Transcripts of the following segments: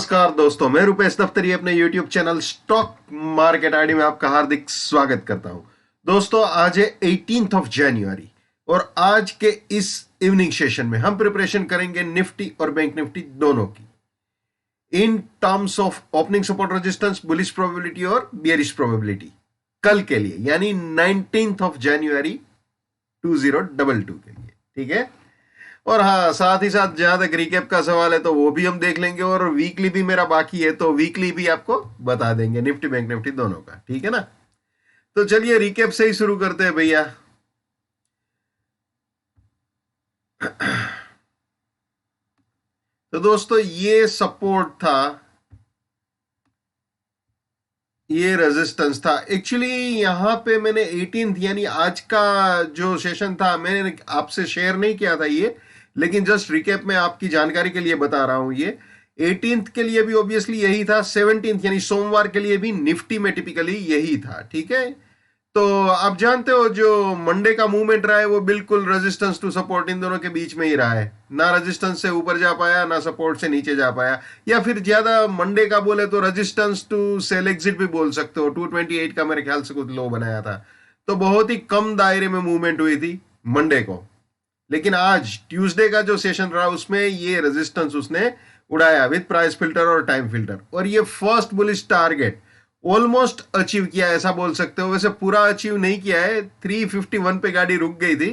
नमस्कार दोस्तों, मैं रुपेश दफ्तरी अपने YouTube channel stock market ID में आपका हार्दिक स्वागत करता हूं। दोस्तों, आज है 18th ऑफ जनवरी और आज के इस इवनिंग सेशन में हम प्रिपरेशन करेंगे निफ्टी और बैंक निफ्टी दोनों की in terms of opening support resistance, bullish probability और बियरिश प्रोबेबिलिटी कल के लिए, यानी 19th ऑफ जनवरी 2022 के लिए। ठीक है। और हाँ, साथ ही साथ जहां तक रिकेप का सवाल है तो वो भी हम देख लेंगे और वीकली भी मेरा बाकी है तो वीकली भी आपको बता देंगे, निफ्टी बैंक निफ्टी दोनों का। ठीक है ना। तो चलिए रिकेप से ही शुरू करते हैं भैया। तो दोस्तों, ये सपोर्ट था, ये रेजिस्टेंस था। एक्चुअली यहां पे मैंने 18th यानी आज का जो सेशन था मैंने आपसे शेयर नहीं किया था ये, लेकिन जस्ट रिकेप में आपकी जानकारी के लिए बता रहा हूं। ये 18th के लिए भी ऑब्वियसली यही था, 17th यानी सोमवार के लिए भी निफ्टी में टिपिकली यही था। ठीक है। तो आप जानते हो जो मंडे का मूवमेंट रहा है वो बिल्कुल रेजिस्टेंस टू सपोर्ट इन दोनों के बीच में ही रहा है। ना रेजिस्टेंस से ऊपर जा पाया, ना सपोर्ट से नीचे जा पाया, या फिर ज्यादा मंडे का बोले तो रेजिस्टेंस टू सेल एग्जिट भी बोल सकते हो। 228 का मेरे ख्याल से कुछ लो बनाया था, तो बहुत ही कम दायरे में मूवमेंट हुई थी मंडे को। लेकिन आज ट्यूसडे का जो सेशन रहा उसमें ये रेजिस्टेंस उसने उड़ाया विद प्राइस फिल्टर और टाइम फिल्टर, और ये first bullish target almost achieve किया, ऐसा बोल सकते हो। वैसे पूरा अचीव नहीं किया है, 351 पे गाड़ी रुक गई थी,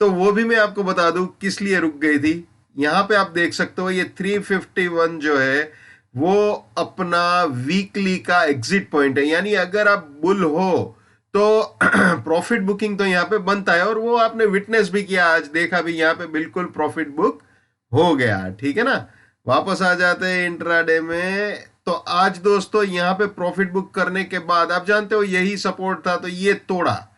तो वो भी मैं आपको बता दूं किस लिए रुक गई थी। यहां पे आप देख सकते हो ये 351 जो है वो अपना वीकली का एग्जिट पॉइंट है, यानी अगर आप बुल हो तो प्रॉफिट बुकिंग तो यहाँ पे बनता है, और वो आपने विटनेस भी किया, आज देखा भी यहाँ पे बिल्कुल प्रॉफिट बुक हो गया। ठीक है ना। वापस आ जाते हैं इंट्राडे में। तो आज दोस्तों यहाँ पे प्रॉफिट बुक करने के बाद आप जानते हो यही सपोर्ट था, तो ये तोड़ा।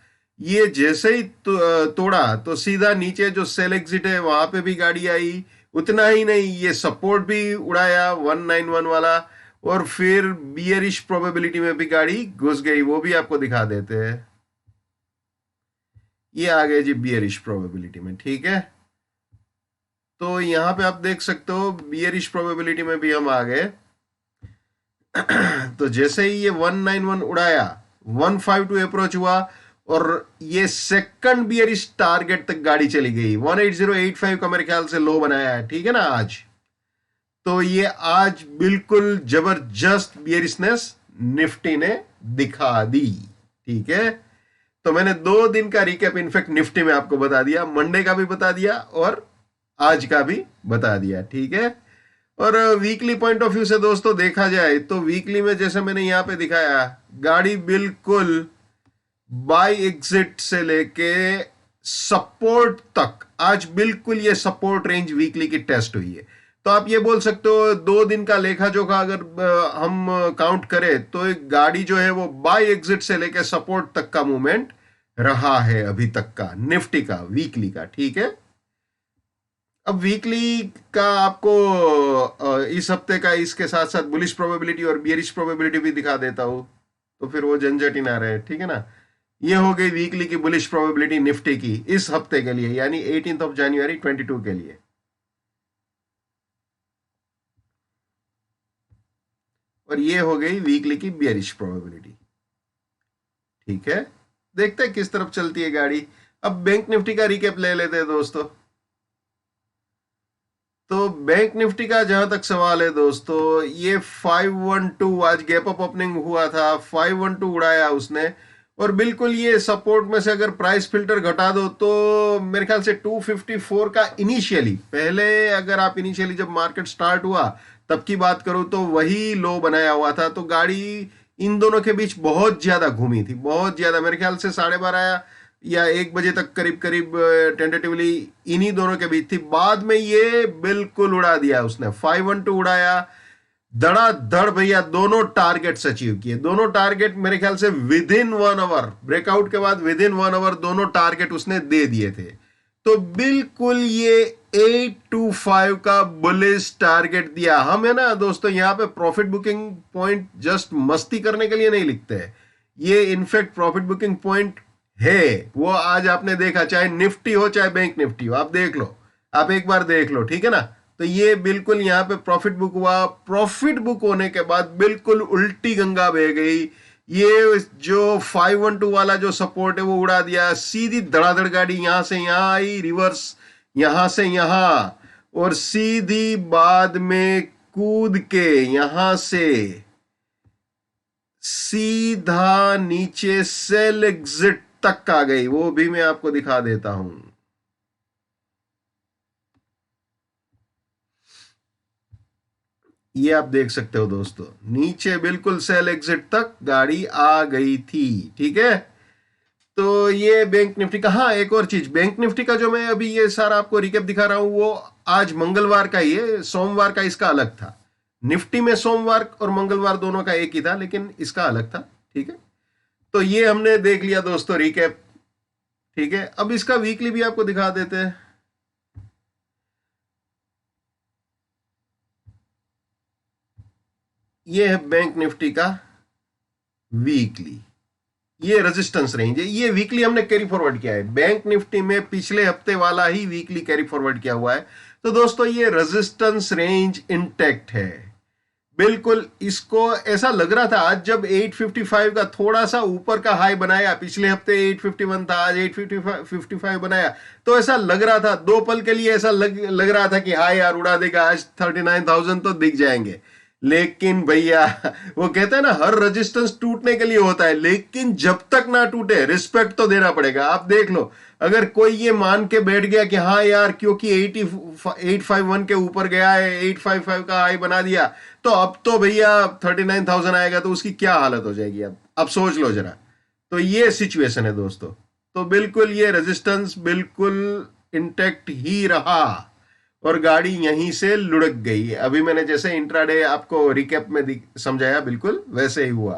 ये जैसे ही तोड़ा तो सीधा नीचे जो सेल एग्जिट है वहां पे भी गाड़ी आई। उतना ही नहीं, ये सपोर्ट भी उड़ाया 191 वाला, और फिर बियरिश प्रोबेबिलिटी में भी गाड़ी घुस गई, वो भी आपको दिखा देते हैं। ये आ गए जी बियरिश प्रोबेबिलिटी में। ठीक है। तो यहां पे आप देख सकते हो बियरिश प्रोबेबिलिटी में भी हम आ गए। तो जैसे ही ये 191 उड़ाया, 152 अप्रोच हुआ और ये सेकंड बियरिश टारगेट तक गाड़ी चली गई। 18085 का मेरे ख्याल से लो बनाया है। ठीक है ना आज। तो ये आज बिल्कुल जबरदस्त बियरिशनेस निफ्टी ने दिखा दी। ठीक है। तो मैंने 2 दिन का रिकैप इनफैक्ट निफ्टी में आपको बता दिया, मंडे का भी बता दिया और आज का भी बता दिया। ठीक है। और वीकली पॉइंट ऑफ व्यू से दोस्तों देखा जाए तो वीकली में जैसे मैंने यहां पे दिखाया, गाड़ी बिल्कुल बाय एग्जिट से लेके सपोर्ट तक आज बिल्कुल ये सपोर्ट रेंज वीकली की टेस्ट हुई है। तो आप ये बोल सकते हो 2 दिन का लेखा जोखा अगर हम काउंट करें तो एक गाड़ी जो है वो बाय एग्जिट से लेके सपोर्ट तक का मूवमेंट रहा है अभी तक का निफ्टी का वीकली का। ठीक है। अब वीकली का आपको इस हफ्ते का इसके साथ साथ बुलिश प्रोबेबिलिटी और बियरिश प्रोबेबिलिटी भी दिखा देता हूं, तो फिर वो झंझट ही ना रहे। ठीक है ना। ये हो गई वीकली की बुलिश प्रोबेबिलिटी निफ्टी की इस हफ्ते के लिए, यानी 18th ऑफ जनवरी 22 के लिए। और ये हो गई वीकली की बियरिश प्रोबेबिलिटी। ठीक है। देखते हैं किस तरफ चलती है गाड़ी। अब बैंक निफ्टी का रिकेप ले लेते हैं दोस्तों। तो बैंक निफ्टी का जहां तक सवाल है दोस्तों, ये 512 आज गैप अप ओपनिंग हुआ था, 512 उड़ाया उसने, और बिल्कुल ये सपोर्ट में से अगर प्राइस फिल्टर घटा दो तो मेरे ख्याल से 254 का इनिशियली, पहले अगर आप इनिशियली जब मार्केट स्टार्ट हुआ तब की बात करूं तो वही लो बनाया हुआ था। तो गाड़ी इन दोनों के बीच बहुत ज्यादा घूमी थी, बहुत ज्यादा, मेरे ख्याल से 12:30 या 1 बजे तक करीब करीब टेंटेटिवली इन्हीं दोनों के बीच थी। बाद में ये बिल्कुल उड़ा दिया उसने, 512 उड़ाया धड़ाधड़ भैया, दोनों टारगेट्स अचीव किए। दोनों टारगेट मेरे ख्याल से विद इन 1 आवर, ब्रेकआउट के बाद विद इन 1 आवर दोनों टारगेट उसने दे दिए थे। तो बिल्कुल ये 825 का बुलिश टारगेट दिया। हम है ना दोस्तों यहाँ पे प्रॉफिट बुकिंग पॉइंट जस्ट मस्ती करने के लिए नहीं लिखते हैं, ये इनफैक्ट प्रॉफिट बुकिंग पॉइंट है। वो आज आपने देखा, चाहे निफ्टी हो चाहे बैंक निफ्टी हो, आप देख लो, आप एक बार देख लो। ठीक है ना। तो ये बिल्कुल यहाँ पे प्रॉफिट बुक हुआ। प्रॉफिट बुक होने के बाद बिल्कुल उल्टी गंगा बह गई। ये जो 512 वाला जो सपोर्ट है वो उड़ा दिया, सीधी धड़ाधड़ गाड़ी यहां से यहां आई, रिवर्स यहां से यहां, और सीधी बाद में कूद के यहां से सीधा नीचे सेल एग्जिट तक आ गई। वो भी मैं आपको दिखा देता हूं। ये आप देख सकते हो दोस्तों, नीचे बिल्कुल सेल एग्जिट तक गाड़ी आ गई थी। ठीक है, तो ये बैंक निफ्टी का। हाँ, एक और चीज, बैंक निफ्टी का जो मैं अभी ये सारा आपको रिकेप दिखा रहा हूं वो आज मंगलवार का ही है, सोमवार का इसका अलग था। निफ्टी में सोमवार और मंगलवार दोनों का एक ही था, लेकिन इसका अलग था। ठीक है, तो ये हमने देख लिया दोस्तों रिकेप। ठीक है, अब इसका वीकली भी आपको दिखा देते हैं। ये है बैंक निफ्टी का वीकली, ये रेजिस्टेंस रेंज है। ये वीकली हमने कैरी फॉरवर्ड किया है, बैंक निफ्टी में पिछले हफ्ते वाला ही वीकली कैरी फॉरवर्ड किया हुआ है। तो दोस्तों ये रेजिस्टेंस रेंज इंटैक्ट है बिल्कुल। इसको ऐसा लग रहा था आज जब 855 का थोड़ा सा ऊपर का हाई बनाया, पिछले हफ्ते 851 था, आज 855 बनाया, तो ऐसा लग रहा था, दो पल के लिए ऐसा लग रहा था कि हाई यार उड़ा देगा, आज 39,000 तो दिख जाएंगे। लेकिन भैया वो कहते हैं ना, हर रेजिस्टेंस टूटने के लिए होता है, लेकिन जब तक ना टूटे रिस्पेक्ट तो देना पड़ेगा। आप देख लो, अगर कोई ये मान के बैठ गया कि हाँ यार क्योंकि 851 के ऊपर गया है, 855 का हाई बना दिया, तो अब तो भैया 39,000 आएगा, तो उसकी क्या हालत हो जाएगी। अब सोच लो जरा। तो ये सिचुएशन है दोस्तों। तो बिल्कुल ये रेजिस्टेंस बिल्कुल इंटैक्ट ही रहा और गाड़ी यहीं से लुढ़क गई। अभी मैंने जैसे इंट्राडे आपको रिकैप में समझाया, बिल्कुल वैसे ही हुआ।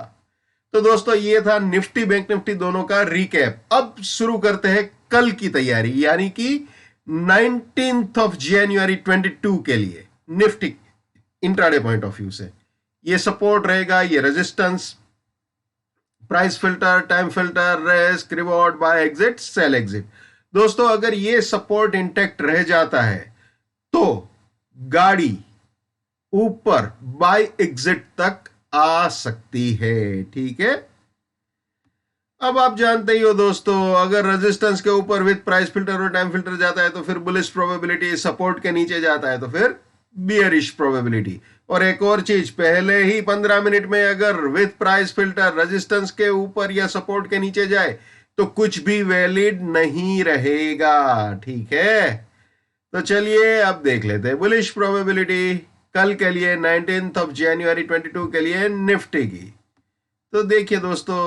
तो दोस्तों ये था निफ्टी बैंक निफ्टी दोनों का रिकैप। अब शुरू करते हैं कल की तैयारी, यानी कि 19th ऑफ जनवरी 22 के लिए Nifty intraday point of view से। ये सपोर्ट रहेगा, ये resistance, price filter, time filter, risk, reward, buy exit, sell exit. दोस्तों अगर ये सपोर्ट इंटैक्ट रह जाता है तो गाड़ी ऊपर बाय एग्जिट तक आ सकती है। ठीक है, अब आप जानते ही हो दोस्तों, अगर रेजिस्टेंस के ऊपर विद प्राइस फिल्टर और टाइम फिल्टर जाता है तो फिर बुलिश प्रोबेबिलिटी, सपोर्ट के नीचे जाता है तो फिर बियरिश प्रोबेबिलिटी। और एक और चीज, पहले ही 15 मिनट में अगर विद प्राइस फिल्टर रेजिस्टेंस के ऊपर या सपोर्ट के नीचे जाए तो कुछ भी वैलिड नहीं रहेगा। ठीक है, तो चलिए अब देख लेते हैं बुलिश प्रोबेबिलिटी कल के लिए 19th ऑफ जनवरी 22 के लिए निफ्टी की। तो देखिए दोस्तों,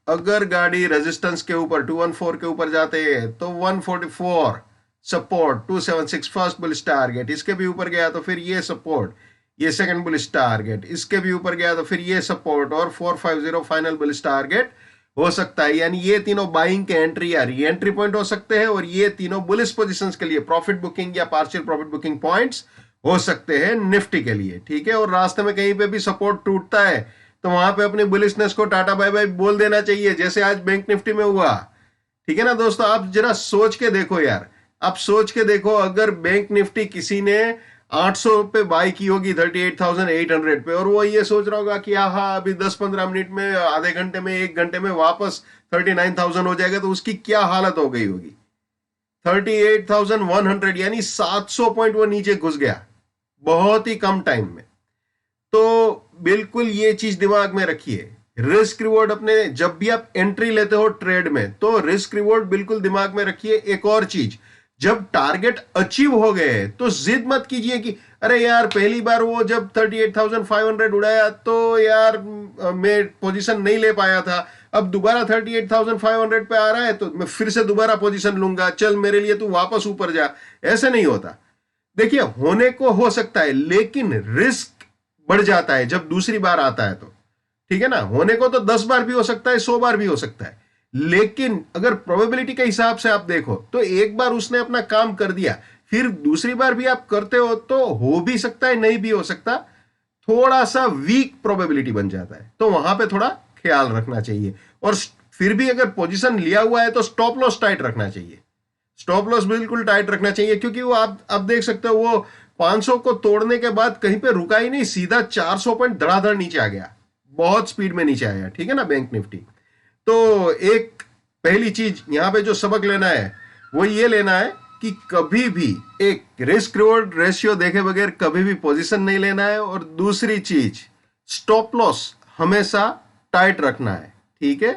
अगर गाड़ी रेजिस्टेंस के ऊपर 214 के ऊपर जाते हैं तो 144 सपोर्ट, 276 फर्स्ट बुलिश टारगेट, इसके भी ऊपर गया तो फिर ये सपोर्ट, ये सेकंड बुलिश टारगेट, इसके भी ऊपर गया तो फिर ये सपोर्ट, और 450 फाइनल बुलिश टारगेट हो सकता है। यानी ये तीनों बाइंग के एंट्री या री एंट्री पॉइंट हो सकते हैं, और ये तीनों बुलिश पोजीशंस के लिए प्रॉफिट बुकिंग या पार्शियल प्रॉफिट बुकिंग पॉइंट्स हो सकते हैं निफ्टी के लिए। ठीक है, और रास्ते में कहीं पे भी सपोर्ट टूटता है तो वहां पे अपनी बुलिशनेस को टाटा बाय बाय बोल देना चाहिए, जैसे आज बैंक निफ्टी में हुआ। ठीक है ना दोस्तों, आप जरा सोच के देखो यार, आप सोच के देखो, अगर बैंक निफ्टी किसी ने 800 पे बाई की होगी 38,800 पे, और वो ये सोच रहा होगा कि हाँ अभी 10-15 मिनट में, आधे घंटे में, 1 घंटे में वापस 39,000 हो जाएगा, तो उसकी क्या हालत हो गई होगी। 38,100 यानी 700 पॉइंट वो नीचे घुस गया बहुत ही कम टाइम में। तो बिल्कुल ये चीज दिमाग में रखिए, रिस्क रिवॉर्ड अपने, जब भी आप एंट्री लेते हो ट्रेड में तो रिस्क रिवॉर्ड बिल्कुल दिमाग में रखिए। एक और चीज, जब टारगेट अचीव हो गए तो जिद मत कीजिए कि अरे यार पहली बार वो जब 38,500 उड़ाया तो यार मैं पोजीशन नहीं ले पाया था, अब दोबारा 38,500 पे आ रहा है तो मैं फिर से दोबारा पोजीशन लूंगा, चल मेरे लिए तू वापस ऊपर जा। ऐसे नहीं होता। देखिए होने को हो सकता है, लेकिन रिस्क बढ़ जाता है जब दूसरी बार आता है तो। ठीक है ना, होने को तो 10 बार भी हो सकता है, 100 बार भी हो सकता है, लेकिन अगर प्रोबेबिलिटी के हिसाब से आप देखो तो एक बार उसने अपना काम कर दिया, फिर दूसरी बार भी आप करते हो तो हो भी सकता है, नहीं भी हो सकता, थोड़ा सा वीक प्रोबेबिलिटी बन जाता है, तो वहां पे थोड़ा ख्याल रखना चाहिए। और फिर भी अगर पोजीशन लिया हुआ है तो स्टॉप लॉस टाइट रखना चाहिए, स्टॉप लॉस बिल्कुल टाइट रखना चाहिए, क्योंकि वो आप देख सकते हो वो 500 को तोड़ने के बाद कहीं पे रुका ही नहीं, सीधा 400 पॉइंट धड़ाधड़ नीचे आ गया, बहुत स्पीड में नीचे आया, ठीक है ना बैंक निफ्टी। तो एक पहली चीज यहां पे जो सबक लेना है वो ये लेना है कि कभी भी एक रिस्क रिवॉर्ड रेशियो देखे बगैर कभी भी पोजीशन नहीं लेना है, और दूसरी चीज स्टॉप लॉस हमेशा टाइट रखना है, ठीक है,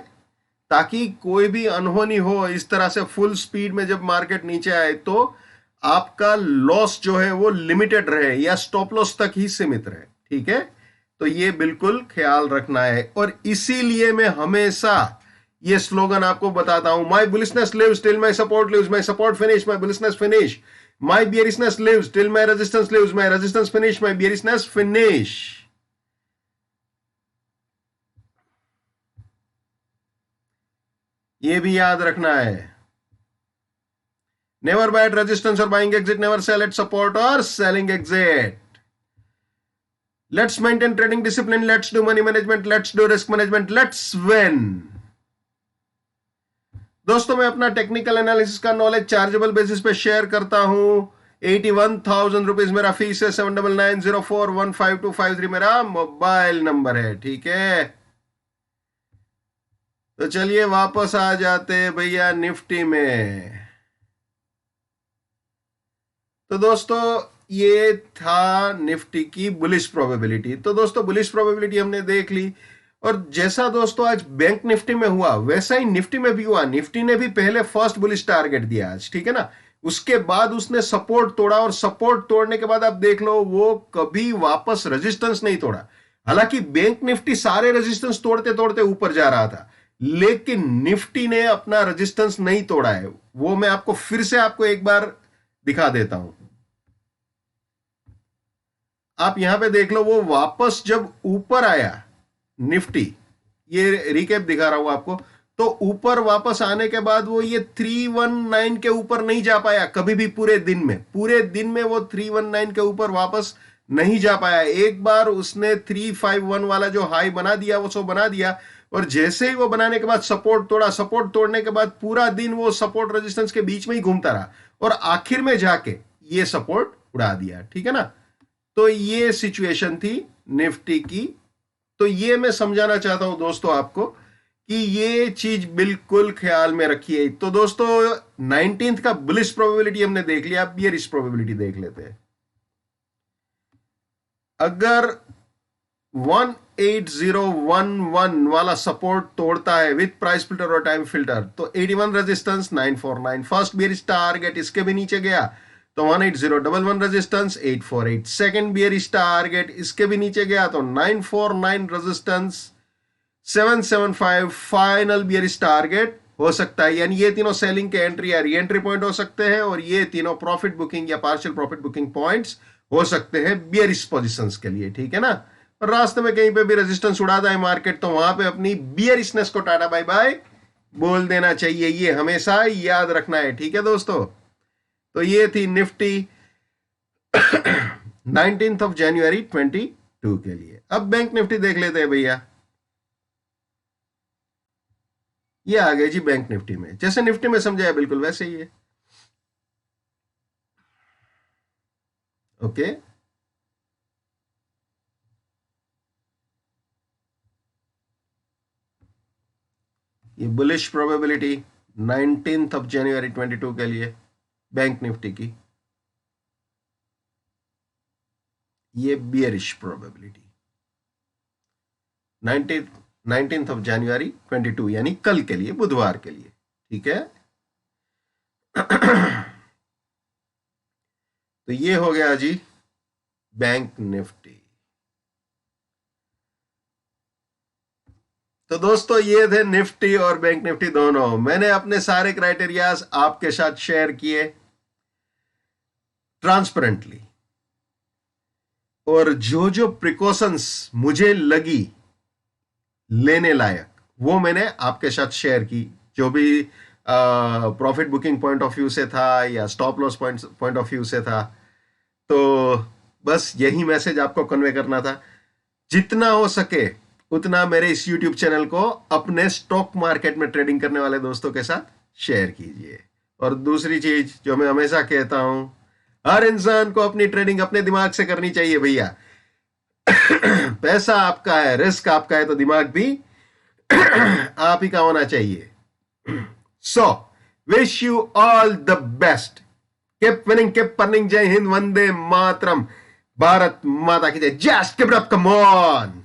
ताकि कोई भी अनहोनी हो इस तरह से फुल स्पीड में जब मार्केट नीचे आए तो आपका लॉस जो है वो लिमिटेड रहे या स्टॉप लॉस तक ही सीमित रहे, ठीक है। तो ये बिल्कुल ख्याल रखना है, और इसीलिए मैं हमेशा ये स्लोगन आपको बताता हूं, my bullishness lives till my support lives, my support finish, my bullishness finish, my bearishness lives till my resistance lives, my resistance finish, my bearishness finish. ये भी याद रखना है, नेवर बाय एट रेजिस्टेंस और buying exit, never sell at support और selling exit. Let's maintain trading discipline, let's do money management, let's do risk management, let's win. दोस्तों मैं अपना टेक्निकल एनालिसिस का नॉलेज चार्जेबल बेसिस पे share करता हूं। 81,000 rupees मेरा फीस है, 7990415253 मेरा मोबाइल नंबर है, ठीक है। तो चलिए वापस आ जाते भैया निफ्टी में। तो दोस्तों ये था निफ्टी की बुलिश प्रोबेबिलिटी। तो दोस्तों बुलिश प्रोबेबिलिटी हमने देख ली, और जैसा दोस्तों आज बैंक निफ्टी में हुआ वैसा ही निफ्टी में भी हुआ। निफ्टी ने भी पहले फर्स्ट बुलिश टारगेट दिया आज, ठीक है ना, उसके बाद उसने सपोर्ट तोड़ा, और सपोर्ट तोड़ने के बाद आप देख लो वो कभी वापस रेजिस्टेंस नहीं तोड़ा। हालांकि बैंक निफ्टी सारे रेजिस्टेंस तोड़ते तोड़ते ऊपर जा रहा था, लेकिन निफ्टी ने अपना रेजिस्टेंस नहीं तोड़ा है। वो मैं आपको फिर से आपको एक बार दिखा देता हूं। आप यहां पे देख लो, वो वापस जब ऊपर आया निफ्टी, ये रिकैप दिखा रहा हूं आपको, तो ऊपर वापस आने के बाद वो ये 319 के ऊपर नहीं जा पाया कभी भी पूरे दिन में। पूरे दिन में वो 319 के ऊपर वापस नहीं जा पाया। एक बार उसने 351 वाला जो हाई बना दिया वो सो बना दिया, और जैसे ही वो बनाने के बाद सपोर्ट तोड़ा, सपोर्ट तोड़ने के बाद पूरा दिन वो सपोर्ट रेजिस्टेंस के बीच में ही घूमता रहा, और आखिर में जाके ये सपोर्ट उड़ा दिया, ठीक है ना। तो ये सिचुएशन थी निफ्टी की। तो ये मैं समझाना चाहता हूं दोस्तों आपको कि ये चीज बिल्कुल ख्याल में रखिए। तो दोस्तों 19th का बुलिश प्रोबेबिलिटी हमने देख लिया, अब बियरिश प्रोबेबिलिटी देख लेते हैं। अगर 18011 वाला सपोर्ट तोड़ता है विथ प्राइस फिल्टर और टाइम फिल्टर, तो 81 रेजिस्टेंस 949, फर्स्ट बियरिश टारगेट इसके भी नीचे गया तो 18011 रेजिस्टेंस 848, सेकंड बियरिश टारगेट इसके भी नीचे गया तो 949 रेजिस्टेंस 775, फाइनल बियरिश टारगेट हो सकता है। यानी ये तीनों सेलिंग के एंट्री या री एंट्री पॉइंट हो सकते हैं, और ये तीनों प्रॉफिट बुकिंग या पार्शियल प्रॉफिट बुकिंग पॉइंट्स हो सकते हैं बियरिश पोजीशंस के लिए, ठीक है ना। और रास्ते में कहीं पे भी रेजिस्टेंस उड़ाता है मार्केट, तो वहां पे अपनी बियरिशनेस को टाटा बाय बाय बोल देना चाहिए, ये हमेशा याद रखना है, ठीक है दोस्तों। तो ये थी निफ्टी 19th ऑफ जनवरी 22 के लिए। अब बैंक निफ्टी देख लेते हैं भैया। ये आ गए जी बैंक निफ्टी में, जैसे निफ्टी में समझाया बिल्कुल वैसे ही है, ओके। ये bullish probability 19th of January 22 के लिए बैंक निफ्टी की, ये bearish probability 19th of January 22 यानी कल के लिए, बुधवार के लिए, ठीक है। तो ये हो गया जी बैंक निफ्टी। तो दोस्तों ये थे निफ्टी और बैंक निफ्टी दोनों। मैंने अपने सारे क्राइटेरियाज आपके साथ शेयर किए ट्रांसपेरेंटली, और जो जो प्रिकॉशंस मुझे लगी लेने लायक वो मैंने आपके साथ शेयर की, जो भी profit booking point of view से था या stop loss point of view से था। तो बस यही मैसेज आपको कन्वे करना था। जितना हो सके उतना मेरे इस YouTube चैनल को अपने स्टॉक मार्केट में ट्रेडिंग करने वाले दोस्तों के साथ शेयर कीजिए। और दूसरी चीज जो मैं हमेशा कहता हूं, हर इंसान को अपनी ट्रेडिंग अपने दिमाग से करनी चाहिए भैया। पैसा आपका है, रिस्क आपका है, तो दिमाग भी आप ही का होना चाहिए। So wish you all the best, keep winning, keep earning. जय हिंद, वंदे मातरम, भारत माता की जय, just keep it up, come on.